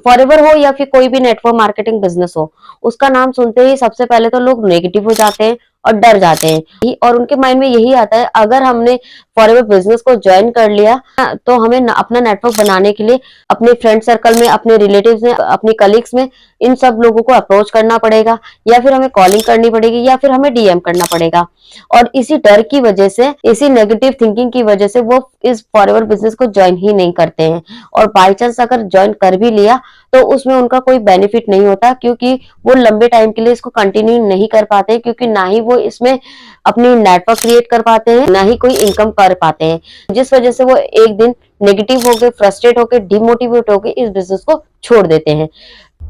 Forever हो या फिर कोई भी नेटवर्क मार्केटिंग बिजनेस हो, उसका नाम सुनते ही सबसे पहले तो लोग नेगेटिव हो जाते हैं और डर जाते हैं और उनके माइंड में यही आता है अगर हमने फॉरएवर बिजनेस को ज्वाइन कर लिया तो हमें अपना नेटवर्क बनाने के लिए अपने फ्रेंड सर्कल में, अपने रिलेटिव्स में, अपने कलीग्स में इन सब लोगों को अप्रोच करना पड़ेगा या फिर हमें कॉलिंग करनी पड़ेगी या फिर हमें डीएम करना पड़ेगा। और इसी डर की वजह से, इसी नेगेटिव थिंकिंग की वजह से वो इस फॉरएवर बिजनेस को ज्वाइन ही नहीं करते हैं। और बाय चांस अगर ज्वाइन कर भी लिया तो उसमें उनका कोई बेनिफिट नहीं होता, क्योंकि वो लंबे टाइम के लिए इसको कंटिन्यू नहीं कर पाते, क्योंकि ना ही वो इसमें अपनी नेटवर्क क्रिएट कर पाते हैं, ना ही कोई इनकम कर पाते हैं, जिस वजह से वो एक दिन नेगेटिव होके, फ्रस्ट्रेट होके, डिमोटिवेट होके इस बिजनेस को छोड़ देते हैं।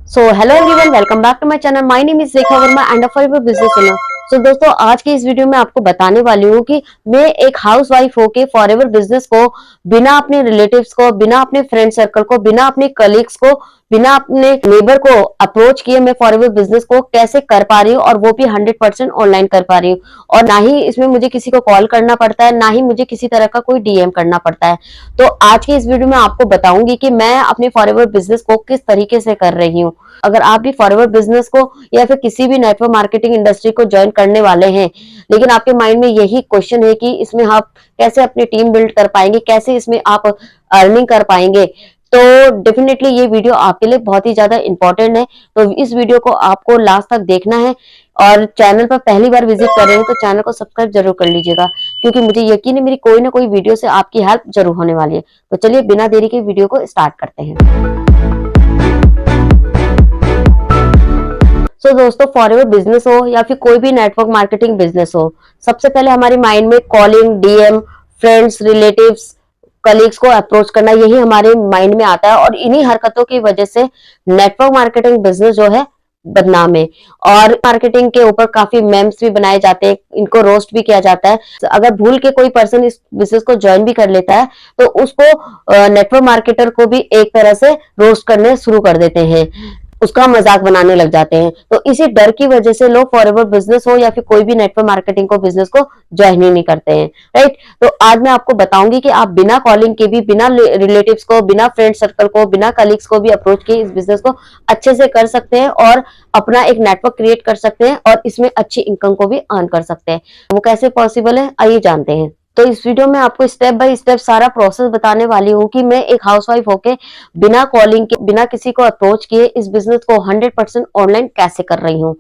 So hello everyone, welcome back to my channel. My name is Rekha Verma and a forever business owner. So दोस्तों, आज की इस वीडियो में आपको बताने वाली हूँ कि मैं एक हाउसवाइफ होके फॉरएवर बिजनेस को बिना अपने रिलेटिव्स को, बिना अपने फ्रेंड सर्कल को, बिना अपने कलीग्स को, बिना अपने नेबर को अप्रोच किए मैं फॉरएवर बिजनेस को कैसे कर पा रही हूँ, और वो भी 100% ऑनलाइन कर पा रही हूँ। और ना ही इसमें मुझे किसी को कॉल करना पड़ता है, ना ही मुझे किसी तरह का कोई डीएम करना पड़ता है। तो आज की इस वीडियो में आपको बताऊंगी कि मैं अपने फॉरएवर बिजनेस को किस तरीके से कर रही हूँ। अगर आप भी फॉरएवर बिजनेस को या फिर किसी भी नेटवर्क मार्केटिंग इंडस्ट्री को ज्वाइन करने वाले हैं, लेकिन आपके माइंड में यही क्वेश्चन है कि इसमें आप कैसे अपनी टीम बिल्ड कर पाएंगे, कैसे इसमें आप अर्निंग कर पाएंगे, तो डेफिनेटली ये वीडियो आपके लिए बहुत ही ज्यादा इंपॉर्टेंट है। तो इस वीडियो को आपको लास्ट तक देखना है, और चैनल पर पहली बार विजिट कर रहे हैं तो चैनल को सब्सक्राइब जरूर कर लीजिएगा, क्योंकि मुझे यकीन है मेरी कोई ना कोई वीडियो से आपकी हेल्प जरूर होने वाली है। तो चलिए बिना देरी के वीडियो को स्टार्ट करते हैं। तो दोस्तों, फॉरएवर बिजनेस हो या फिर कोई भी नेटवर्क मार्केटिंग बिजनेस हो, सबसे पहले हमारे माइंड में calling, DM, friends, relatives, colleagues को अप्रोच करना, यही हमारे माइंड में आता है। और इन्हीं हरकतों की वजह से नेटवर्क मार्केटिंग बिजनेस जो है बदनाम है। और मार्केटिंग के ऊपर काफी मेम्स भी बनाए जाते हैं, इनको रोस्ट भी किया जाता है। अगर भूल के कोई पर्सन इस बिजनेस को ज्वाइन भी कर लेता है तो उसको नेटवर्क मार्केटर को भी एक तरह से रोस्ट करने शुरू कर देते हैं, उसका मजाक बनाने लग जाते हैं। तो इसी डर की वजह से लोग फॉरएवर बिजनेस हो या फिर कोई भी नेटवर्क मार्केटिंग को बिजनेस को ज्वाइन ही नहीं करते हैं, राइट। तो आज मैं आपको बताऊंगी कि आप बिना कॉलिंग के भी, बिना रिलेटिव्स को, बिना फ्रेंड सर्कल को, बिना कलीग्स को भी अप्रोच किए इस बिजनेस को अच्छे से कर सकते हैं और अपना एक नेटवर्क क्रिएट कर सकते हैं और इसमें अच्छी इनकम को भी अर्न कर सकते हैं। वो कैसे पॉसिबल है, आइए जानते हैं। तो इस वीडियो में आपको स्टेप बाय स्टेप सारा प्रोसेस बताने वाली हूँ कि मैं एक हाउसवाइफ होके बिना कॉलिंग के, बिना किसी को अप्रोच किए इस बिजनेस को 100% ऑनलाइन कैसे कर रही हूँ।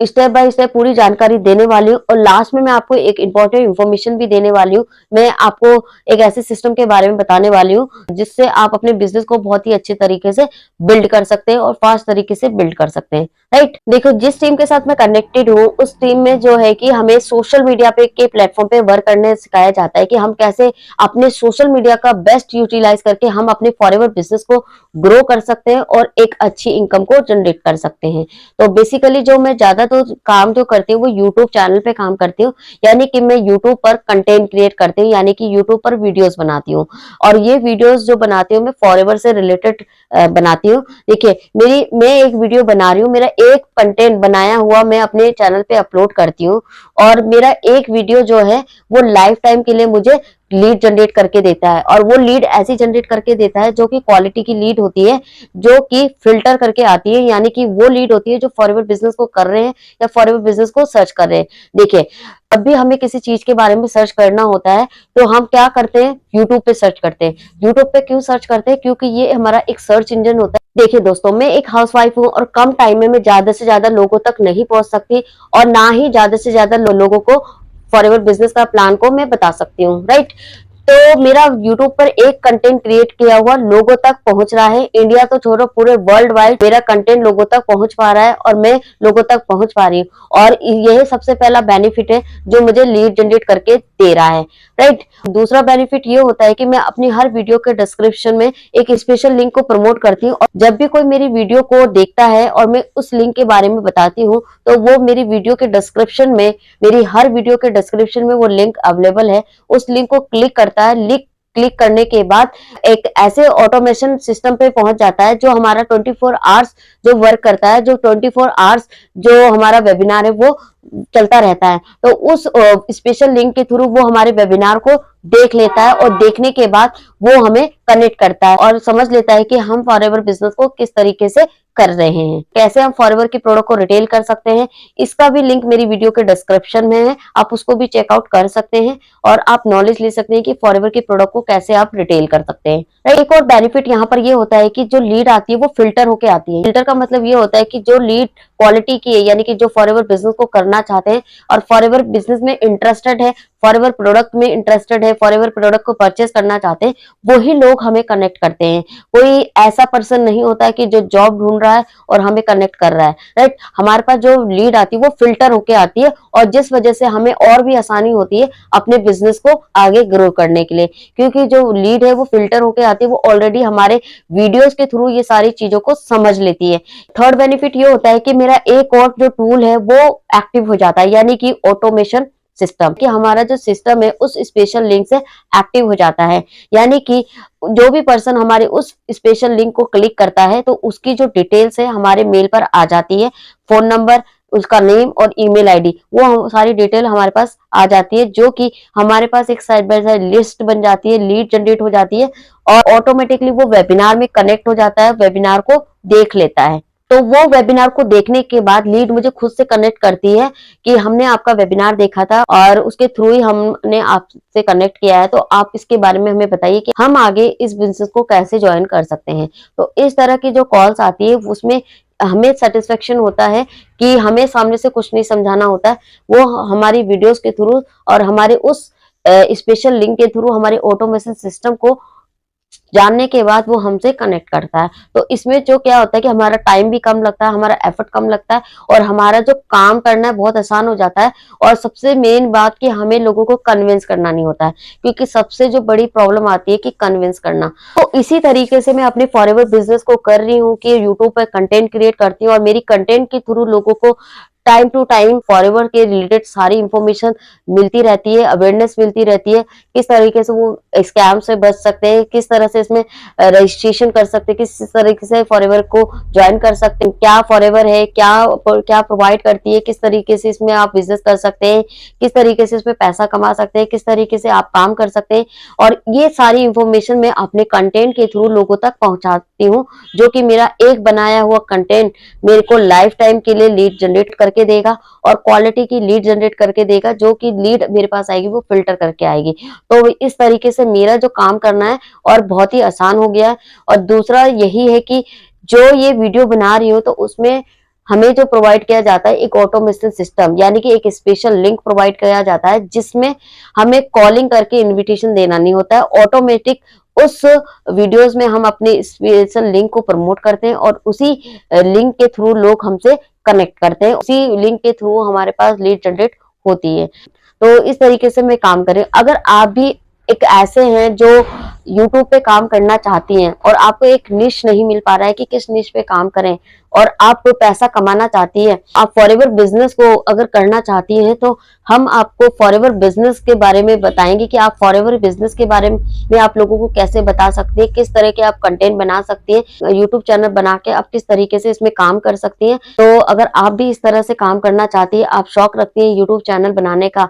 स्टेप बाय स्टेप पूरी जानकारी देने वाली हूँ, और लास्ट में मैं आपको एक इंपॉर्टेंट इन्फॉर्मेशन भी देने वाली हूँ। मैं आपको एक ऐसे सिस्टम के बारे में बताने वाली हूँ जिससे आप अपने बिजनेस को बहुत ही अच्छे तरीके से बिल्ड कर सकते हैं और फास्ट तरीके से बिल्ड कर सकते हैं, राइट। देखो, जिस टीम के साथ मैं कनेक्टेड हूँ उस टीम में जो है कि हमें सोशल मीडिया पे के प्लेटफॉर्म पे वर्क करने सिखाया जाता है कि हम कैसे अपने सोशल मीडिया का बेस्ट यूटिलाइज करके हम अपने फॉरएवर बिजनेस को ग्रो कर सकते हैं और एक अच्छी इनकम को जनरेट कर सकते हैं। तो बेसिकली जो मैं ज्यादा तो काम जो करती हूँ वो यूट्यूब चैनल पे काम करती हूँ, यानी कि मैं यूट्यूब पर कंटेंट क्रिएट करती हूँ, यानी कि यूट्यूब पर वीडियोस बनाती हूँ। और ये वीडियोस जो बनाती हूँ मैं फॉरएवर से रिलेटेड बनाती हूँ। देखिए, मैं एक वीडियो बना रही हूँ, मेरा एक कंटेंट बनाया हुआ मैं अपने चैनल पे अपलोड करती हूँ, और मेरा एक वीडियो जो है वो लाइफ टाइम के लिए मुझे लीड जनरेट करके देता है। और वो लीड ऐसी जनरेट करके देता है जो कि क्वालिटी की लीड होती है, जो कि फिल्टर करके आती है, यानी कि वो लीड होती है जो फॉरएवर बिजनेस को कर रहे हैं या फॉरएवर बिजनेस को सर्च कर रहे हैं। देखिए, जब भी हमें किसी चीज के बारे में सर्च करना होता है तो हम क्या करते हैं, यूट्यूब पे सर्च करते हैं। यूट्यूब पे क्यों सर्च करते हैं, क्योंकि ये हमारा एक सर्च इंजन होता है। देखिए दोस्तों, मैं एक हाउसवाइफ हूँ और कम टाइम में मैं ज्यादा से ज्यादा लोगों तक नहीं पहुंच सकती, और ना ही ज्यादा से ज्यादा लोगों को फॉरएवर बिजनेस का प्लान को मैं बता सकती हूँ, राइट। तो मेरा YouTube पर एक कंटेंट क्रिएट किया हुआ लोगों तक पहुंच रहा है। इंडिया तो छोड़ो, पूरे वर्ल्ड वाइड मेरा कंटेंट लोगों तक पहुंच पा रहा है और मैं लोगों तक पहुंच पा रही हूँ। और यही सबसे पहला बेनिफिट है जो मुझे लीड जनरेट करके दे रहा है, राइट। दूसरा बेनिफिट ये होता है कि मैं अपनी हर वीडियो के डिस्क्रिप्शन में एक स्पेशल लिंक को प्रमोट करती हूँ, और जब भी कोई मेरी वीडियो को देखता है और मैं उस लिंक के बारे में बताती हूँ तो वो मेरी वीडियो के डिस्क्रिप्शन में, मेरी हर वीडियो के डिस्क्रिप्शन में वो लिंक अवेलेबल है। उस लिंक को क्लिक करता है, क्लिक करने के बाद एक ऐसे ऑटोमेशन सिस्टम पे पहुंच जाता है जो हमारा 24 आवर्स जो वर्क करता है, जो 24 आवर्स जो हमारा वेबिनार है वो चलता रहता है, तो उस स्पेशल लिंक के थ्रू वो हमारे वेबिनार को देख लेता है और देखने के बाद वो हमें कनेक्ट करता है और समझ लेता है कि हम फॉरएवर बिजनेस को किस तरीके से कर रहे हैं, कैसे हम फॉरएवर के प्रोडक्ट को रिटेल कर सकते हैं। इसका भी लिंक मेरी वीडियो के डिस्क्रिप्शन में है, आप उसको भी चेकआउट कर सकते हैं और आप नॉलेज ले सकते हैं कि फॉरएवर के प्रोडक्ट को कैसे आप रिटेल कर सकते हैं। एक और बेनिफिट यहाँ पर ये होता है कि जो लीड आती है वो फिल्टर होके आती है। फिल्टर का मतलब ये होता है कि जो लीड क्वालिटी की है, यानी कि जो फॉरएवर बिजनेस को करना चाहते हैं और फॉरएवर बिजनेस में इंटरेस्टेड है, फॉरएवर प्रोडक्ट में इंटरेस्टेड है, फॉरएवर प्रोडक्ट को परचेस करना चाहते हैं, वही लोग हमें कनेक्ट करते हैं। कोई ऐसा पर्सन नहीं होता है कि जो जॉब ढूंढ रहा है और हमें कनेक्ट कर रहा है, राइट। हमारे पास जो लीड आती है वो फिल्टर होके आती है और जिस वजह से हमें और भी आसानी होती है अपने बिजनेस को आगे ग्रो करने के लिए, क्योंकि जो लीड है वो फिल्टर होके आती है, वो ऑलरेडी हमारे वीडियोस के थ्रू ये सारी चीजों को समझ लेती है। थर्ड बेनिफिट ये होता है कि मेरा एक और जो टूल है वो एक्टिव हो जाता है, यानी कि ऑटोमेशन सिस्टम, कि हमारा जो सिस्टम है उस स्पेशल लिंक से एक्टिव हो जाता है। यानी कि जो भी पर्सन हमारे उस स्पेशल लिंक को क्लिक करता है तो उसकी जो डिटेल्स है हमारे मेल पर आ जाती है, फोन नंबर, उसका नेम और ईमेल आईडी, वो सारी डिटेल हमारे पास आ जाती है, जो कि हमारे पास एक साइड बाय साइड लिस्ट बन जाती है, लीड जनरेट हो जाती है और ऑटोमेटिकली वो वेबिनार में कनेक्ट हो जाता है, वेबिनार को देख लेता है। तो वो वेबिनार को देखने के बाद लीड मुझे खुद से कनेक्ट करती है कि हमने आपका वेबिनार देखा था और उसके थ्रू ही हमने आपसे कनेक्ट किया है, तो आप इसके बारे में हमें बताइए कि हम आगे इस बिजनेस को कैसे ज्वाइन कर सकते हैं। तो इस तरह की जो कॉल्स आती है उसमें हमें सेटिस्फेक्शन होता है कि हमें सामने से कुछ नहीं समझाना होता है, वो हमारी वीडियोस के थ्रू और हमारे उस स्पेशल लिंक के थ्रू हमारे ऑटोमेशन सिस्टम को जानने के बाद वो हमसे कनेक्ट करता है। तो इसमें जो क्या होता है कि हमारा टाइम भी कम लगता है, हमारा एफर्ट कम लगता है और हमारा जो काम करना है बहुत आसान हो जाता है। और सबसे मेन बात कि हमें लोगों को कन्विंस करना नहीं होता है, क्योंकि सबसे जो बड़ी प्रॉब्लम आती है कि कन्विंस करना। तो इसी तरीके से मैं अपने फॉरएवर बिजनेस को कर रही हूँ कि यूट्यूब पर कंटेंट क्रिएट करती हूँ और मेरी कंटेंट के थ्रू लोगों को टाइम टू टाइम फॉरएवर के रिलेटेड सारी इंफॉर्मेशन मिलती रहती है, अवेयरनेस मिलती रहती है, किस तरीके से वो स्कैम से बच सकते हैं, किस तरह से इसमें रजिस्ट्रेशन कर सकते हैं, किस तरीके से फॉरएवर को ज्वाइन कर सकते हैं, क्या फॉरएवर है, क्या प्रोवाइड करती है, किस तरीके से इसमें आप बिजनेस कर सकते हैं, किस तरीके से इसमें पैसा कमा सकते हैं, किस तरीके से आप काम कर सकते हैं। और ये सारी इंफॉर्मेशन मैं अपने कंटेंट के थ्रू लोगों तक पहुंचाती हूँ, जो कि मेरा एक बनाया हुआ कंटेंट मेरे को लाइफ टाइम के लिए लीड जनरेट करके देगा और क्वालिटी की लीड जनरेट करके देगा, जो कि लीड मेरे पास आएगी वो फिल्टर करके आएगी। तो इस तरीके से मेरा जो काम करना है और बहुत ही आसान हो गया है। और दूसरा यही है कि जो ये वीडियो बना रही हूँ तो उसमें हमें जो प्रोवाइड किया जाता है एक ऑटोमेशन सिस्टम, यानी कि एक स्पेशल लिंक प्रोवाइड किया जाता है, जिसमें हमें कॉलिंग करके इनविटेशन देना नहीं होता है। ऑटोमेटिक उस वीडियोस में हम अपने स्पेशल लिंक को प्रमोट करते हैं और उसी लिंक के थ्रू लोग हमसे कनेक्ट करते हैं, उसी लिंक के थ्रू हमारे पास लीड जनरेट होती है। तो इस तरीके से मैं काम कर रही हूँ। अगर आप भी एक ऐसे हैं जो यूट्यूब पे काम करना चाहती हैं और आपको एक निश नहीं मिल पा रहा है कि किस निश पे काम करें और आप पैसा कमाना चाहती है, आप फॉरएवर बिजनेस को अगर करना चाहती हैं, तो हम आपको फॉरएवर बिजनेस के बारे में बताएंगे कि आप फॉरएवर बिजनेस के बारे में आप लोगों को कैसे बता सकती है, किस तरह के आप कंटेंट बना सकती है, यूट्यूब चैनल बना के आप किस तरीके से इसमें काम कर सकती है। तो अगर आप भी इस तरह से काम करना चाहती है, आप शौक रखती है यूट्यूब चैनल बनाने का,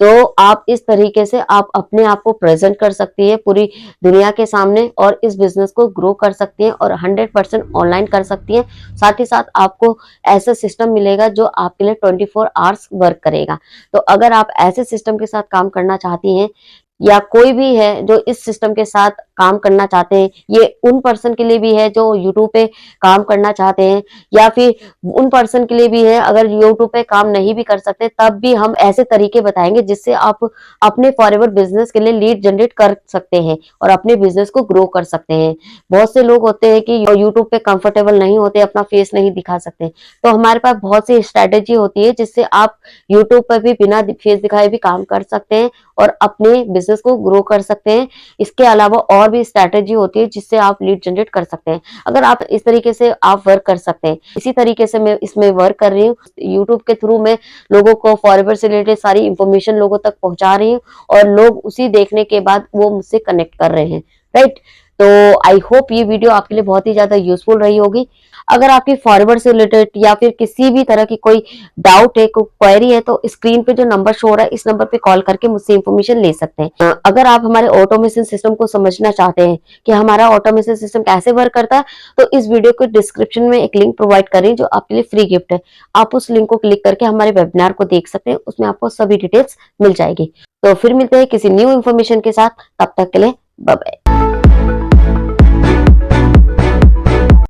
तो आप इस तरीके से आप अपने आप को प्रेजेंट कर सकती है पूरी दुनिया के सामने और इस बिजनेस को ग्रो कर सकती हैं और 100% ऑनलाइन कर सकती हैं। साथ ही साथ आपको ऐसा सिस्टम मिलेगा जो आपके लिए 24 आवर्स वर्क करेगा। तो अगर आप ऐसे सिस्टम के साथ काम करना चाहती हैं या कोई भी है जो इस सिस्टम के साथ काम करना चाहते हैं, ये उन पर्सन के लिए भी है जो यूट्यूब पे काम करना चाहते हैं, या फिर उन पर्सन के लिए भी है अगर यूट्यूब पे काम नहीं भी कर सकते, तब भी हम ऐसे तरीके बताएंगे जिससे आप अपने फॉरएवर बिजनेस के लिए लीड जनरेट कर सकते हैं और अपने बिजनेस को ग्रो कर सकते हैं। बहुत से लोग होते हैं कि यूट्यूब पे कंफर्टेबल नहीं होते, अपना फेस नहीं दिखा सकते, तो हमारे पास बहुत सी स्ट्रेटेजी होती है जिससे आप यूट्यूब पर भी बिना फेस दिखाए भी काम कर सकते हैं और अपने बिजनेस को ग्रो कर सकते हैं। इसके अलावा और भी स्ट्रैटेजी होती है जिससे आप लीड जनरेट कर सकते हैं। अगर आप इस तरीके से आप वर्क कर सकते हैं, इसी तरीके से मैं इसमें वर्क कर रही हूँ। यूट्यूब के थ्रू मैं लोगों को फॉरएवर से रिलेटेड सारी इंफॉर्मेशन लोगों तक पहुंचा रही हूँ और लोग उसी देखने के बाद वो मुझसे कनेक्ट कर रहे हैं, राइट। तो आई होप ये वीडियो आपके लिए बहुत ही ज्यादा यूजफुल रही होगी। अगर आपकी फॉरवर्ड से रिलेटेड या फिर किसी भी तरह की कोई डाउट है, कोई क्वेरी है, तो स्क्रीन पे जो नंबर शो हो रहा है इस नंबर पे कॉल करके मुझसे इंफॉर्मेशन ले सकते हैं। अगर आप हमारे ऑटोमेशन सिस्टम को समझना चाहते हैं कि हमारा ऑटोमेशन सिस्टम कैसे वर्क करता है, तो इस वीडियो को डिस्क्रिप्शन में एक लिंक प्रोवाइड करें जो आपके लिए फ्री गिफ्ट है। आप उस लिंक को क्लिक करके हमारे वेबिनार को देख सकते हैं, उसमें आपको सभी डिटेल्स मिल जाएगी। तो फिर मिलते हैं किसी न्यू इन्फॉर्मेशन के साथ, तब तक के लिए बाय बाय।